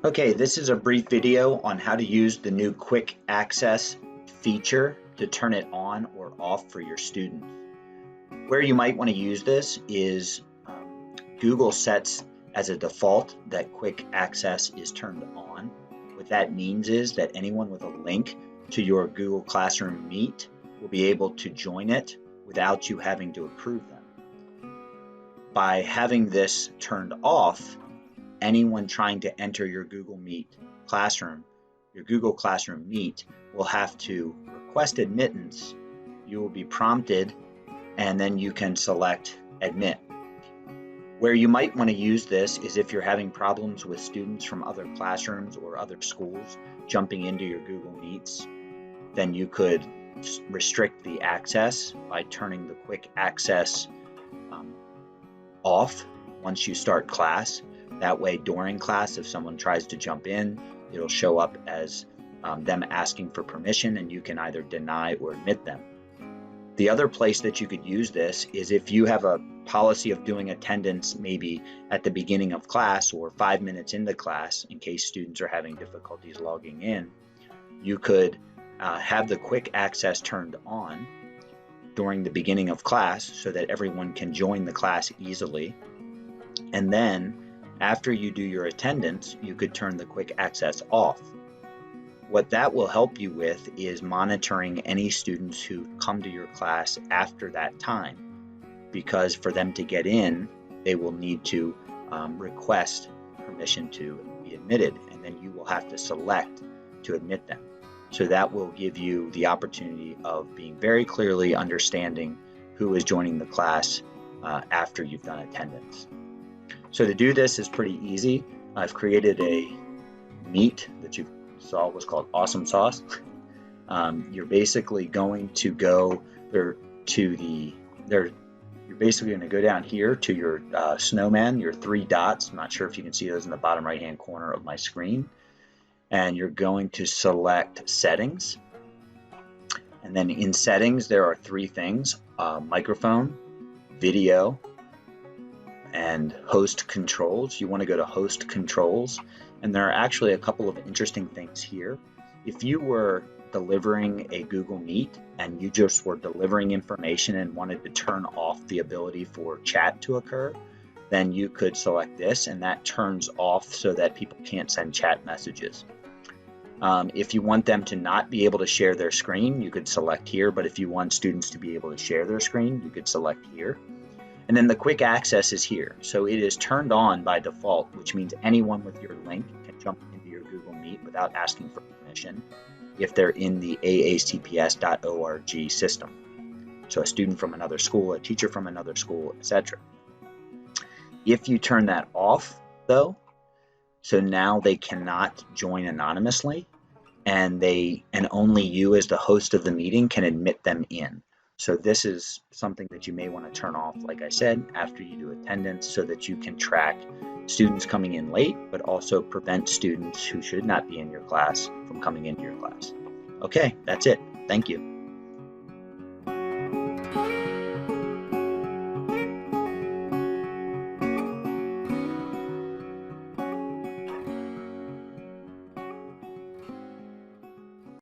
Okay, this is a brief video on how to use the new quick access feature to turn it on or off for your students. Where you might want to use this is Google sets as a default that quick access is turned on. What that means is that anyone with a link to your Google Classroom Meet will be able to join it without you having to approve them. By having this turned off, anyone trying to enter your Google Meet classroom, your Google Classroom Meet, will have to request admittance. You will be prompted, and then you can select Admit. Where you might want to use this is if you're having problems with students from other classrooms or other schools jumping into your Google Meets, then you could restrict the access by turning the quick access off once you start class. That way, during class, if someone tries to jump in, it'll show up as them asking for permission, and you can either deny or admit them. The other place that you could use this is if you have a policy of doing attendance maybe at the beginning of class or 5 minutes into class in case students are having difficulties logging in. You could have the quick access turned on during the beginning of class so that everyone can join the class easily. And then after you do your attendance, you could turn the quick access off. What that will help you with is monitoring any students who come to your class after that time, because for them to get in, they will need to request permission to be admitted, and then you will have to select to admit them. So that will give you the opportunity of being very clearly understanding who is joining the class after you've done attendance. So to do this is pretty easy. I've created a Meet that you saw was called Awesome Sauce. You're basically going to go you're basically going to go down here to your snowman, your 3 dots. I'm not sure if you can see those in the bottom right hand corner of my screen. And you're going to select Settings. And then in Settings, there are 3 things: microphone, video, and host controls. You want to go to host controls, and there are actually a couple of interesting things here. If you were delivering a Google Meet and you just were delivering information and wanted to turn off the ability for chat to occur, then you could select this, and that turns off so that people can't send chat messages. If you want them to not be able to share their screen, you could select here, but if you want students to be able to share their screen, you could select here. And then the quick access is here. So it is turned on by default, which means anyone with your link can jump into your Google Meet without asking for permission if they're in the aacps.org system. So a student from another school, a teacher from another school, etc. If you turn that off, though, so now they cannot join anonymously, and only you as the host of the meeting can admit them in. So this is something that you may want to turn off, like I said, after you do attendance, so that you can track students coming in late, but also prevent students who should not be in your class from coming into your class. Okay, that's it. Thank you.